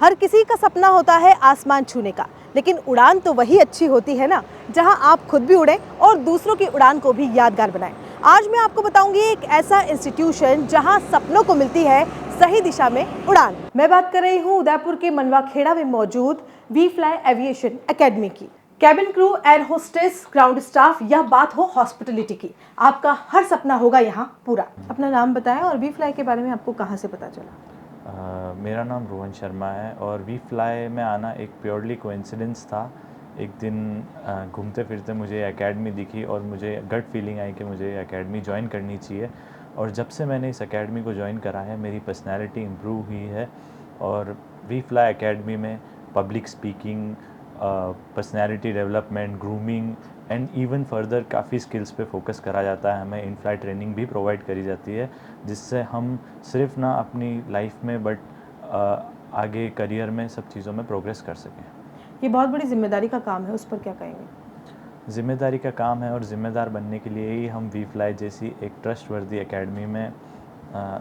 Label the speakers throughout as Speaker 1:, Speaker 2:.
Speaker 1: हर किसी का सपना होता है आसमान छूने का, लेकिन उड़ान तो वही अच्छी होती है ना जहां आप खुद भी उड़ें और दूसरों की उड़ान को भी यादगार बनाएं। आज मैं आपको बताऊंगी एक ऐसा इंस्टीट्यूशन जहां सपनों को मिलती है सही दिशा में उड़ान। मैं बात कर रही हूं उदयपुर के मनवा खेड़ा में मौजूद वी फ्लाई एविएशन एकेडमी की। Cabin crew, air hostess, ground staff या बात हो हॉस्पिटलिटी की, आपका हर सपना होगा यहाँ पूरा। अपना नाम बताएं और वी फ्लाई के बारे में आपको कहाँ से पता चला?
Speaker 2: मेरा नाम रोहन शर्मा है और वी फ्लाई में आना एक प्योरली कोइंसिडेंस था। एक दिन घूमते फिरते मुझे एकेडमी दिखी और मुझे गट फीलिंग आई कि मुझे एकेडमी ज्वाइन करनी चाहिए। और जब से मैंने इस एकेडमी को ज्वाइन करा है मेरी पर्सनैलिटी इम्प्रूव हुई है। और वी फ्लाई एकेडमी में public speaking, personality development, grooming and even further काफ़ी स्किल्स पे फोकस करा जाता है। हमें इन फ्लाइट ट्रेनिंग भी प्रोवाइड करी जाती है जिससे हम सिर्फ ना अपनी लाइफ में बट आगे करियर में सब चीज़ों में प्रोग्रेस कर सकें।
Speaker 1: ये बहुत बड़ी जिम्मेदारी का काम है, उस पर क्या कहेंगे?
Speaker 2: ज़िम्मेदारी का काम है और ज़िम्मेदार बनने के लिए ही हम वी फ्लाई जैसी एक ट्रस्टवर्दी एकेडमी में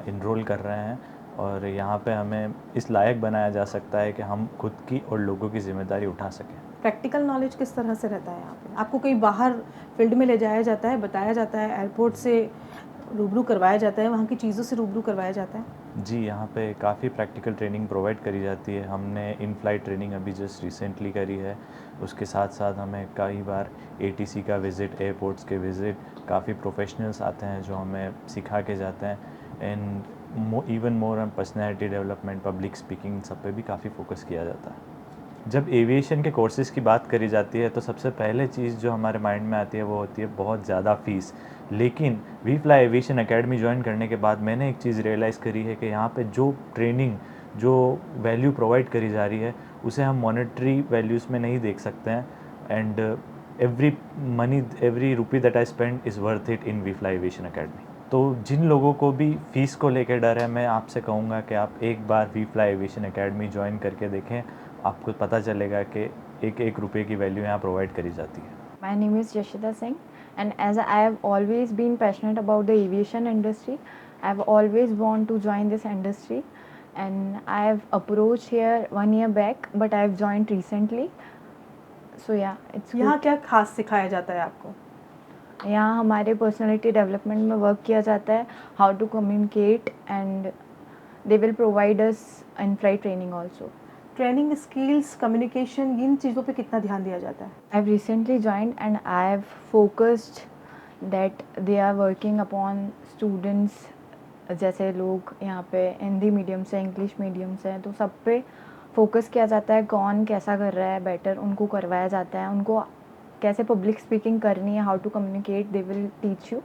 Speaker 2: इनरोल कर रहे हैं। और यहाँ पे हमें इस लायक बनाया जा सकता है कि हम खुद की और लोगों की ज़िम्मेदारी उठा सकें।
Speaker 1: प्रैक्टिकल नॉलेज किस तरह से रहता है यहाँ पे? आपको कहीं बाहर फील्ड में ले जाया जाता है, बताया जाता है, एयरपोर्ट से रूबरू करवाया जाता है, वहाँ की चीज़ों से रूबरू करवाया जाता है?
Speaker 2: जी, यहाँ पे काफ़ी प्रैक्टिकल ट्रेनिंग प्रोवाइड करी जाती है। हमने इन फ्लाइट ट्रेनिंग अभी जस्ट रिसेंटली करी है। उसके साथ साथ हमें कई बार एटीसी का विज़िट, एयरपोर्ट्स के विज़िट, काफ़ी प्रोफेशनल्स आते हैं जो हमें सिखा के जाते हैं। And even more on personality development, public speaking, सब पे भी काफ़ी फोकस किया जाता है। जब एविएशन के कोर्सेज़ की बात करी जाती है तो सबसे पहले चीज़ जो हमारे माइंड में आती है वो होती है बहुत ज़्यादा फ़ीस। लेकिन we fly aviation academy join करने के बाद मैंने एक चीज़ रियलाइज़ करी है कि यहाँ पे जो ट्रेनिंग, जो वैल्यू प्रोवाइड करी जा रही है उसे हम मॉनेटरी वैल्यूज़ में नहीं देख सकते हैं। And every rupee that I spend is worth it in we fly aviation academy. तो जिन लोगों को भी फ़ीस को लेकर डर है, मैं आपसे कहूँगा कि आप एक बार We fly aviation academy join करके देखें। आपको पता चलेगा कि एक एक रुपये की वैल्यू यहाँ प्रोवाइड करी जाती है।
Speaker 3: My name is Yashida Singh, and as I have always been passionate about the aviation industry, I have always want to join this industry, and I have approached here 1 year back, but I have joined recently. So yeah, it's good.
Speaker 1: यहाँ क्या खास सिखाया जाता है आपको?
Speaker 3: यहाँ हमारे personality development में वर्क किया जाता है, how to communicate, and they will provide us in flight training also.
Speaker 1: Training, skills, communication, इन चीज़ों पे कितना ध्यान दिया जाता है?
Speaker 3: I have recently joined and I have focused that they are working upon students, जैसे लोग यहाँ पे हिंदी मीडियम से, इंग्लिश मीडियम से हैं, तो सब पे फोकस किया जाता है। कौन कैसा कर रहा है बेटर, उनको करवाया जाता है। उनको कैसे पब्लिक स्पीकिंग करनी है, how to communicate, they will teach you.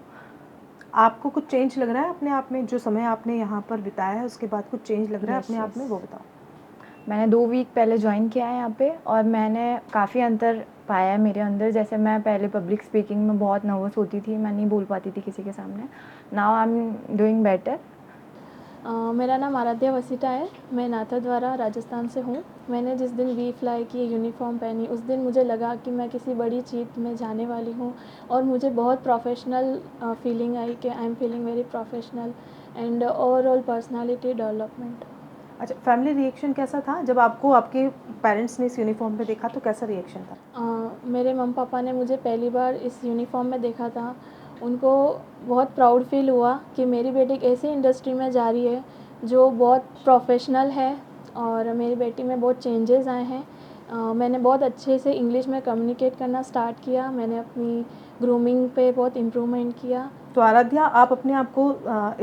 Speaker 1: आपको कुछ चेंज लग रहा है अपने आप में? जो समय आपने यहाँ पर बिताया है उसके बाद कुछ चेंज लग रहा है अपने आप में, वो बताओ।
Speaker 3: मैंने 2 वीक पहले ज्वाइन किया है यहाँ पे और मैंने काफ़ी अंतर पाया है मेरे अंदर। जैसे मैं पहले पब्लिक स्पीकिंग में बहुत नर्वस होती थी, मैं नहीं बोल पाती थी किसी के सामने। Now I am doing better.
Speaker 4: मेरा नाम आराध्या वसीटा है, मैं नाथद्वारा राजस्थान से हूँ। मैंने जिस दिन वी फ्लाई की यूनिफॉर्म पहनी उस दिन मुझे लगा कि मैं किसी बड़ी चीज़ में जाने वाली हूँ और मुझे बहुत प्रोफेशनल फीलिंग आई कि I am feeling very professional and overall personality development.
Speaker 1: अच्छा, फैमिली रिएक्शन कैसा था जब आपको आपके पेरेंट्स ने इस यूनिफॉर्म पे देखा? तो कैसा रिएक्शन था?
Speaker 4: मेरे मम्मी पापा ने मुझे पहली बार इस यूनिफॉर्म में देखा था। उनको बहुत प्राउड फील हुआ कि मेरी बेटी एक ऐसी इंडस्ट्री में जा रही है जो बहुत प्रोफेशनल है और मेरी बेटी में बहुत चेंजेस आए हैं। मैंने बहुत अच्छे से इंग्लिश में कम्युनिकेट करना स्टार्ट किया। मैंने अपनी ग्रूमिंग पे बहुत इम्प्रूवमेंट किया।
Speaker 1: तो आराध्या, आप अपने आप को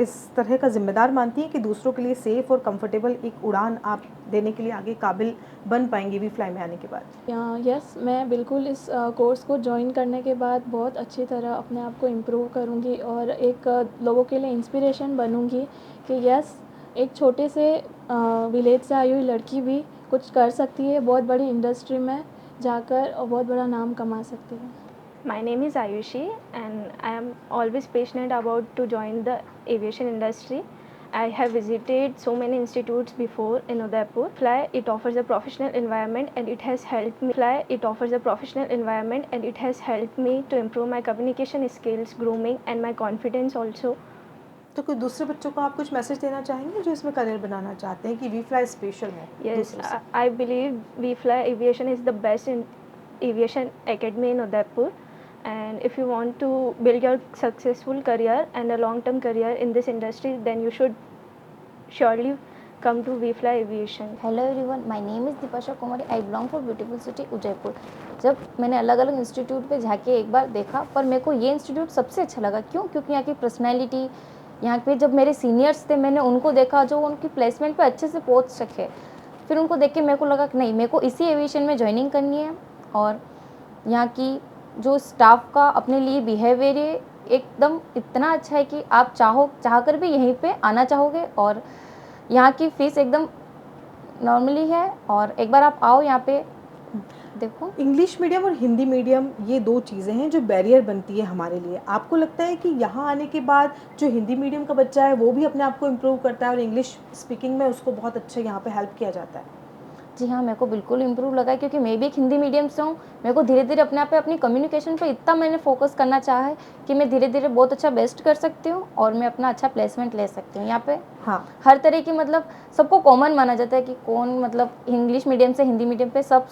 Speaker 1: इस तरह का जिम्मेदार मानती हैं कि दूसरों के लिए सेफ़ और कंफर्टेबल एक उड़ान आप देने के लिए आगे काबिल बन पाएंगी वी फ्लाई में आने के बाद?
Speaker 4: यस, मैं बिल्कुल इस कोर्स को ज्वाइन करने के बाद बहुत अच्छी तरह अपने आप को इम्प्रूव करूँगी और एक लोगों के लिए इंस्पिरेशन बनूँगी कि यस, एक छोटे से विलेज से आई हुई लड़की भी कुछ कर सकती है, बहुत बड़ी इंडस्ट्री में जाकर और बहुत बड़ा नाम कमा सकती है।
Speaker 5: My name is Ayushi and I am always passionate about to join the aviation industry. I have visited so many institutes before in Udaipur. Fly, it offers a professional environment and it has helped me. Fly, it offers a professional environment and it has helped me to improve my communication skills, grooming and my confidence also.
Speaker 1: तो कोई दूसरे बच्चों को आप कुछ message देना चाहेंगे जो इसमें करियर बनाना चाहते हैं कि वी फ्लाई स्पेशल है?
Speaker 5: Yes,
Speaker 1: दूसरों से?
Speaker 5: I believe We Fly Aviation is the best in aviation academy in Udaipur. And if you want to build your successful career and a long-term career in this industry, then you should surely come to We Fly Aviation.
Speaker 6: Hello everyone, my name is Deepasha Kumari. I belong for beautiful city Udaipur. जब मैंने अलग अलग institute पे जाके एक बार देखा, पर मेरे को ये इंस्टीट्यूट सबसे अच्छा लगा। क्यों? क्योंकि यहाँ की पर्सनैलिटी, यहाँ पे जब मेरे सीनियर्स थे मैंने उनको देखा जो उनकी प्लेसमेंट पे अच्छे से पहुँच सके। फिर उनको देख के मेरे को लगा कि नहीं, मेरे को इसी एविएशन में ज्वाइनिंग करनी है। और यहाँ की जो स्टाफ का अपने लिए बिहेवियर एकदम इतना अच्छा है कि आप चाहकर भी यहीं पे आना चाहोगे। और यहाँ की फ़ीस एकदम नॉर्मली है, और एक बार आप आओ यहाँ पे देखो।
Speaker 1: इंग्लिश मीडियम और हिंदी मीडियम ये दो चीज़ें हैं जो बैरियर बनती है हमारे लिए। आपको लगता है कि यहाँ आने के बाद जो हिंदी मीडियम का बच्चा है वो भी अपने आप को इम्प्रूव करता है और इंग्लिश स्पीकिंग में उसको बहुत अच्छा यहाँ पे हेल्प किया जाता है?
Speaker 6: जी हाँ, मेरे को बिल्कुल इम्प्रूव लगा है, क्योंकि मैं भी एक हिंदी मीडियम से हूँ। मेरे को धीरे धीरे अपने आप पे अपनी कम्युनिकेशन पे इतना मैंने फोकस करना चाहा है कि मैं धीरे धीरे बहुत अच्छा बेस्ट कर सकती हूँ और मैं अपना अच्छा प्लेसमेंट ले सकती हूँ यहाँ पे।
Speaker 1: हाँ,
Speaker 6: हर तरह की, मतलब सबको कॉमन माना जाता है कि कौन मतलब इंग्लिश मीडियम से हिंदी मीडियम पे सब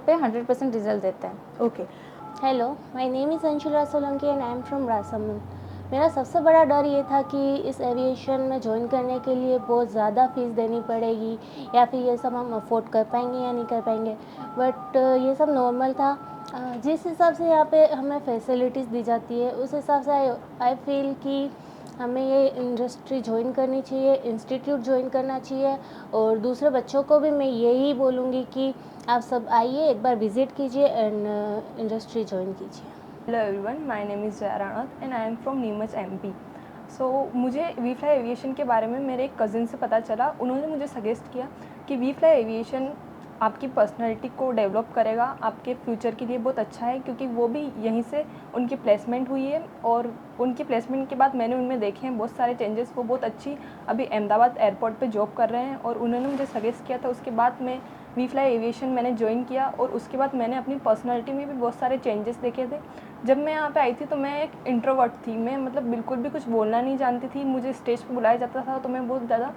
Speaker 6: पे 100% रिजल्ट देते हैं।
Speaker 1: Okay.
Speaker 7: Hello, my name is Anshula Solanki and I am from Rajsamand. मेरा सबसे बड़ा डर ये था कि इस एविएशन में ज्वाइन करने के लिए बहुत ज़्यादा फ़ीस देनी पड़ेगी या फिर ये सब हम अफोर्ड कर पाएंगे या नहीं कर पाएंगे, बट ये सब नॉर्मल था। जिस हिसाब से यहाँ पे हमें फैसिलिटीज़ दी जाती है उस हिसाब से आई फील कि हमें ये इंडस्ट्री ज्वाइन करनी चाहिए, इंस्टीट्यूट ज्वाइन करना चाहिए। और दूसरे बच्चों को भी मैं यही बोलूँगी कि आप सब आइए, एक बार विज़िट कीजिए एंड इंडस्ट्री ज्वाइन कीजिए।
Speaker 8: Hello everyone, my name is Jaya Rana and I am from Neemuch MP. So मुझे वी फ्लाई एविएशन के बारे में मेरे एक कज़िन से पता चला। उन्होंने मुझे सजेस्ट किया कि वी फ्लाई एविएशन आपकी पर्सनैलिटी को डेवलप करेगा, आपके फ्यूचर के लिए बहुत अच्छा है, क्योंकि वो भी यहीं से उनकी प्लेसमेंट हुई है। और उनकी प्लेसमेंट के बाद मैंने उनमें देखे हैं बहुत सारे चेंजेस। वो बहुत अच्छी अभी अहमदाबाद एयरपोर्ट पे जॉब कर रहे हैं और उन्होंने मुझे सजेस्ट किया था। उसके बाद मैं वी फ्लाई एविएशन मैंने ज्वाइन किया और उसके बाद मैंने अपनी पर्सनैलिटी में भी बहुत सारे चेंजेस देखे थे। जब मैं यहाँ पे आई थी तो मैं एक इंट्रोवर्ट थी, मैं मतलब बिल्कुल भी कुछ बोलना नहीं जानती थी। मुझे स्टेज पे बुलाया जाता था तो मैं बहुत ज़्यादा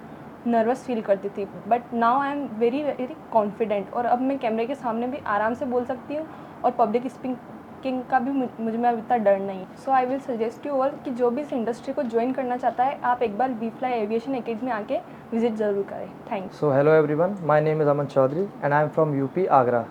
Speaker 8: नर्वस फील करती थी, but now I am very very confident. और अब मैं कैमरे के सामने भी आराम से बोल सकती हूँ और पब्लिक स्पीकिंग का भी मुझे में इतना डर नहीं। So I will suggest you all कि जो भी इस इंडस्ट्री को ज्वाइन करना चाहता है आप एक बार वी फ्लाई एविएशन एकेडमी आके विजिट ज़रूर करें। Thank
Speaker 9: So hello everyone, my name is Aman Chaudhary and I am from UP Agra.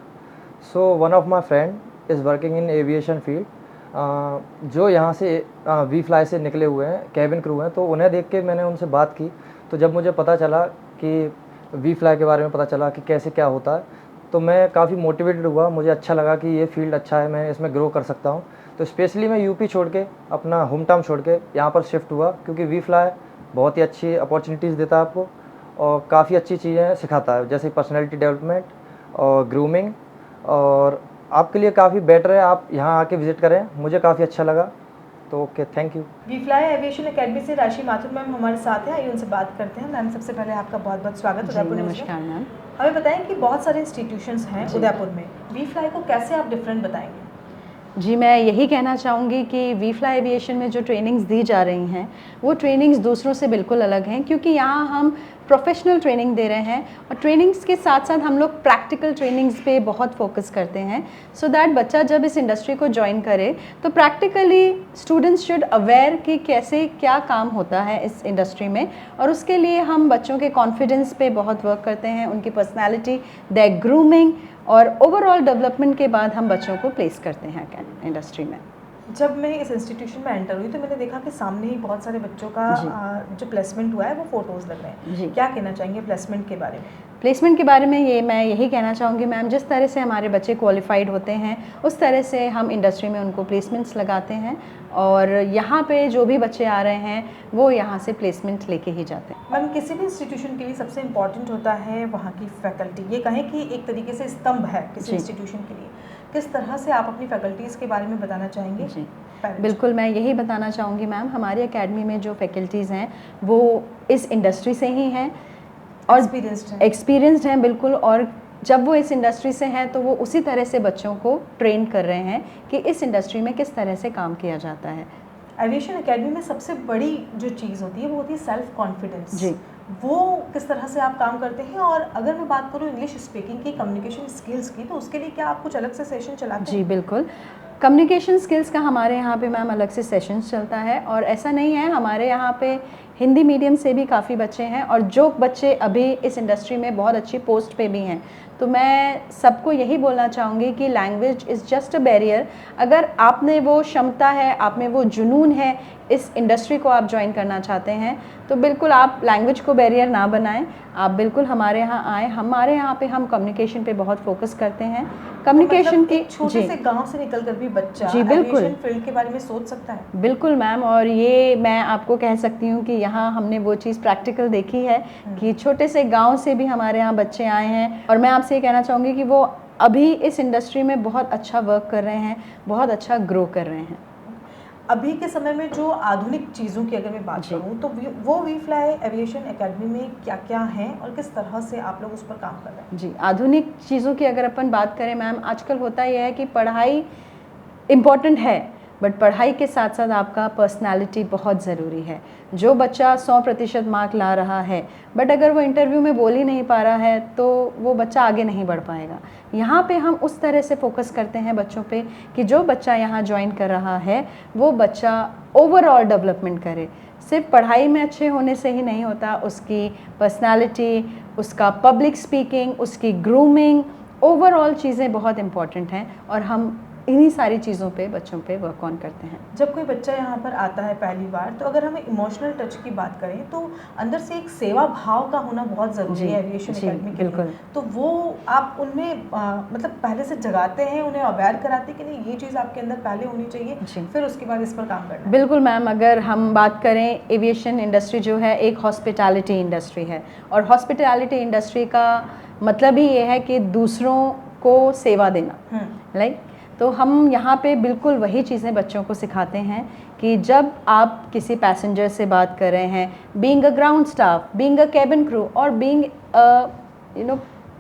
Speaker 9: So one of my friend is working in aviation field. जो यहाँ से वी फ्लाई से निकले हुए हैं, कैबिन क्रू हैं, तो उन्हें देख के मैंने उनसे बात की। तो जब मुझे पता चला कि वी फ्लाई के बारे में पता चला कि कैसे क्या होता है, तो मैं काफ़ी मोटिवेटेड हुआ। मुझे अच्छा लगा कि ये फील्ड अच्छा है, मैं इसमें ग्रो कर सकता हूँ। तो स्पेशली मैं यूपी छोड़ के, अपना होम टाउन छोड़ के यहाँ पर शिफ्ट हुआ, क्योंकि वी फ्लाई बहुत ही अच्छी अपॉर्चुनिटीज़ देता है आपको और काफ़ी अच्छी चीज़ें सिखाता है, जैसे पर्सनैलिटी डेवलपमेंट और ग्रूमिंग, और आपके लिए काफ़ी बेटर है। आप यहाँ आके विज़िट करें, मुझे काफ़ी अच्छा लगा। तो okay, thank you.
Speaker 1: We fly aviation academy से राशि माथुर मैम हमारे साथ हैं, आइए उनसे बात करते हैं। मैम, सबसे पहले आपका बहुत बहुत स्वागत उदयपुर न्यूज़ में।
Speaker 10: नमस्कार मैम।
Speaker 1: हमें बताएं कि बहुत सारे इंस्टीट्यूशंस हैं उदयपुर में, वी फ्लाई को कैसे आप डिफरेंट बताएंगे?
Speaker 10: जी, मैं यही कहना चाहूँगी कि वी फ्लाई एविएशन में जो ट्रेनिंग्स दी जा रही हैं वो ट्रेनिंग्स दूसरों से बिल्कुल अलग हैं, क्योंकि यहाँ हम प्रोफेशनल ट्रेनिंग दे रहे हैं और ट्रेनिंग्स के साथ साथ हम लोग प्रैक्टिकल ट्रेनिंग्स पे बहुत फोकस करते हैं, सो दैट बच्चा जब इस इंडस्ट्री को ज्वाइन करे तो प्रैक्टिकली स्टूडेंट्स शुड अवेयर कि कैसे क्या काम होता है इस इंडस्ट्री में। और उसके लिए हम बच्चों के कॉन्फिडेंस पे बहुत वर्क करते हैं, उनकी पर्सनैलिटी, देयर ग्रूमिंग और ओवरऑल डेवलपमेंट के बाद हम बच्चों को प्लेस करते हैं इंडस्ट्री में।
Speaker 1: जब मैं इस इंस्टीट्यूशन में एंटर हुई तो मैंने देखा कि सामने ही बहुत सारे बच्चों का जो प्लेसमेंट हुआ है वो फ़ोटोज़ लग रहे हैं। क्या कहना चाहेंगे प्लेसमेंट के बारे में?
Speaker 10: प्लेसमेंट के बारे में मैं यही कहना चाहूँगी मैम, जिस तरह से हमारे बच्चे क्वालिफाइड होते हैं उस तरह से हम इंडस्ट्री में उनको प्लेसमेंट्स लगाते हैं और यहाँ पे जो भी बच्चे आ रहे हैं वो यहाँ से प्लेसमेंट लेके ही जाते हैं।
Speaker 1: मैम, किसी भी इंस्टीट्यूशन के लिए सबसे इम्पॉर्टेंट होता है वहाँ की फैकल्टी। ये कहें कि एक तरीके से स्तंभ है किसी इंस्टीट्यूशन के लिए। किस तरह से आप अपनी फैकल्टीज़ के बारे में बताना चाहेंगे?
Speaker 10: जी बिल्कुल, मैं यही बताना चाहूँगी मैम, हमारी एकेडमी में जो फैकल्टीज़ हैं वो इस इंडस्ट्री से ही हैं और एक्सपीरियंस्ड हैं बिल्कुल। और जब वो इस इंडस्ट्री से हैं तो वो उसी तरह से बच्चों को ट्रेन कर रहे हैं कि इस इंडस्ट्री में किस तरह से काम किया जाता है।
Speaker 1: एविएशन एकेडमी में सबसे बड़ी जो चीज़ होती है वो होती है सेल्फ कॉन्फिडेंस
Speaker 10: जी।
Speaker 1: वो किस तरह से आप काम करते हैं? और अगर मैं बात करूँ इंग्लिश स्पीकिंग की, कम्युनिकेशन स्किल्स की, तो उसके लिए क्या आप कुछ अलग से सेशन चलाते हैं?
Speaker 10: जी बिल्कुल, कम्युनिकेशन स्किल्स का हमारे यहाँ पे मैम अलग से सेशंस चलता है। और ऐसा नहीं है, हमारे यहाँ पे हिंदी मीडियम से भी काफ़ी बच्चे हैं और जो बच्चे अभी इस इंडस्ट्री में बहुत अच्छी पोस्ट पे भी हैं। तो मैं सबको यही बोलना चाहूँगी कि language is just a barrier. अगर आप में वो क्षमता है, आप में वो जुनून है, इस इंडस्ट्री को आप ज्वाइन करना चाहते हैं, तो बिल्कुल आप लैंग्वेज को बैरियर ना बनाएं। आप बिल्कुल हमारे यहाँ आएँ। हमारे यहाँ पे हम कम्युनिकेशन पे बहुत फोकस करते हैं। कम्युनिकेशन
Speaker 1: मतलब
Speaker 10: की
Speaker 1: एक छोटे से गांव से निकलकर भी बच्चा
Speaker 10: जी बिल्कुल
Speaker 1: एविएशन फील्ड के बारे में सोच सकता है।
Speaker 10: बिल्कुल मैम, और ये मैं आपको कह सकती हूँ कि यहाँ हमने वो चीज़ प्रैक्टिकल देखी है कि छोटे से गांव से भी हमारे यहाँ बच्चे आए हैं। और मैं आपसे ये कहना चाहूँगी कि वो अभी इस इंडस्ट्री में बहुत अच्छा वर्क कर रहे हैं, बहुत अच्छा ग्रो कर रहे हैं।
Speaker 1: अभी के समय में जो आधुनिक चीज़ों की अगर मैं बात करूँ तो वो वी फ्लाई एविएशन एकेडमी में क्या क्या हैं और किस तरह से आप लोग उस पर काम कर रहे हैं?
Speaker 10: जी, आधुनिक चीज़ों की अगर अपन बात करें मैम, आजकल होता यह है कि पढ़ाई इम्पॉर्टेंट है, बट पढ़ाई के साथ साथ आपका पर्सनालिटी बहुत ज़रूरी है। जो बच्चा 100% मार्क ला रहा है बट अगर वो इंटरव्यू में बोल ही नहीं पा रहा है तो वो बच्चा आगे नहीं बढ़ पाएगा। यहाँ पे हम उस तरह से फोकस करते हैं बच्चों पे कि जो बच्चा यहाँ ज्वाइन कर रहा है वो बच्चा ओवरऑल डेवलपमेंट करे। सिर्फ पढ़ाई में अच्छे होने से ही नहीं होता, उसकी पर्सनालिटी, उसका पब्लिक स्पीकिंग, उसकी ग्रूमिंग, ओवरऑल चीज़ें बहुत इम्पॉर्टेंट हैं और हम इन्हीं सारी चीज़ों पे बच्चों पे वर्क ऑन करते हैं।
Speaker 1: जब कोई बच्चा यहाँ पर आता है पहली बार, तो अगर हमें इमोशनल टच की बात करें तो अंदर से एक सेवा भाव का होना बहुत ज़रूरी है एविएशन एकेडमी के लिए। तो वो आप उनमें मतलब पहले से जगाते हैं, उन्हें अवेयर कराते हैं कि नहीं ये चीज़ आपके अंदर पहले होनी चाहिए, फिर उसके बाद इस पर काम करना है?
Speaker 10: बिल्कुल मैम, अगर हम बात करें, एविएशन इंडस्ट्री जो है एक हॉस्पिटैलिटी इंडस्ट्री है और हॉस्पिटैलिटी इंडस्ट्री का मतलब ही ये है कि दूसरों को सेवा देना, लाइक। तो हम यहाँ पे बिल्कुल वही चीज़ें बच्चों को सिखाते हैं कि जब आप किसी पैसेंजर से बात कर रहे हैं, being a ground staff, being a cabin crew और बीइंग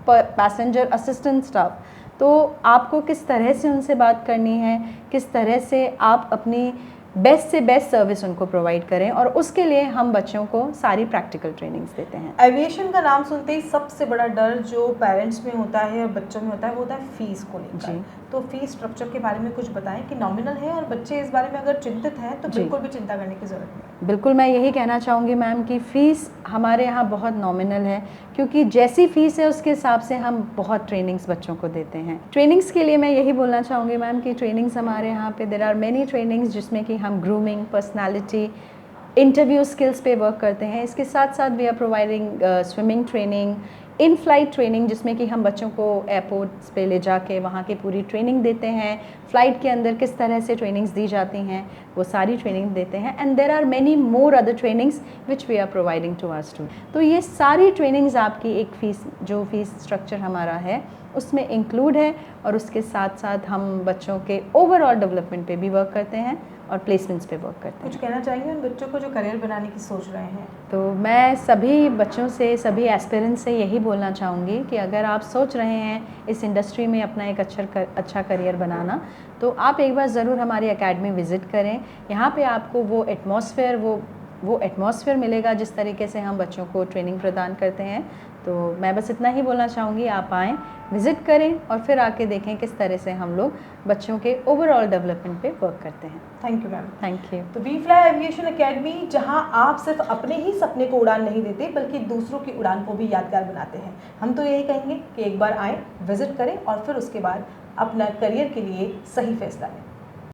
Speaker 10: पैसेंजर असिस्टेंट स्टाफ, तो आपको किस तरह से उनसे बात करनी है, किस तरह से आप अपनी बेस्ट से बेस्ट सर्विस उनको प्रोवाइड करें, और उसके लिए हम बच्चों को सारी प्रैक्टिकल ट्रेनिंग्स देते हैं।
Speaker 1: एविएशन का नाम सुनते ही सबसे बड़ा डर जो पेरेंट्स में होता है और बच्चों में होता है वो होता है फीस को लेकर। तो फीस स्ट्रक्चर के बारे में कुछ बताएं कि नॉमिनल है और बच्चे इस बारे में अगर चिंतित हैं तो बिल्कुल भी चिंता करने की ज़रूरत नहीं।
Speaker 10: बिल्कुल, मैं यही कहना चाहूँगी मैम कि फ़ीस हमारे यहाँ बहुत नॉमिनल है, क्योंकि जैसी फ़ीस है उसके हिसाब से हम बहुत ट्रेनिंग्स बच्चों को देते हैं। ट्रेनिंग्स के लिए मैं यही बोलना चाहूँगी मैम कि ट्रेनिंग्स हमारे यहाँ पे देयर आर मेनी ट्रेनिंग्स जिसमें कि हम ग्रूमिंग, पर्सनालिटी, इंटरव्यू स्किल्स पे वर्क करते हैं। इसके साथ साथ we are providing swimming training, in flight training, जिसमें कि हम बच्चों को एयरपोर्ट्स पे ले जाके वहाँ की पूरी ट्रेनिंग देते हैं। फ़्लाइट के अंदर किस तरह से ट्रेनिंग्स दी जाती हैं वो सारी ट्रेनिंग देते हैं। And there are many more other trainings which we are providing to our student. तो ये सारी ट्रेनिंग्स आपकी एक फ़ीस, जो फ़ीस स्ट्रक्चर हमारा है उसमें इंक्लूड है, और उसके साथ साथ हम बच्चों के ओवरऑल डेवलपमेंट पे भी वर्क करते हैं और प्लेसमेंट्स पे वर्क करते हैं।
Speaker 1: कुछ कहना चाहेंगे उन बच्चों को जो करियर बनाने की सोच रहे हैं?
Speaker 10: तो मैं सभी बच्चों से, सभी एस्पिरेंट्स से यही बोलना चाहूँगी कि अगर आप सोच रहे हैं इस इंडस्ट्री में अपना एक अच्छा करियर बनाना, तो आप एक बार ज़रूर हमारी एकेडमी विज़िट करें। यहाँ पे आपको वो एटमॉस्फेयर मिलेगा जिस तरीके से हम बच्चों को ट्रेनिंग प्रदान करते हैं। तो मैं बस इतना ही बोलना चाहूँगी, आप आएँ, विज़िट करें और फिर आके देखें किस तरह से हम लोग बच्चों के ओवरऑल डेवलपमेंट पे वर्क करते हैं।
Speaker 1: Thank you ma'am.
Speaker 10: Thank you.
Speaker 1: तो वी फ्लाई एविएशन एकेडमी, जहां आप सिर्फ अपने ही सपने को उड़ान नहीं देते बल्कि दूसरों की उड़ान को भी यादगार बनाते हैं। हम तो यही कहेंगे कि एक बार आएँ, विज़िट करें और फिर उसके बाद अपना करियर के लिए सही फैसला लें।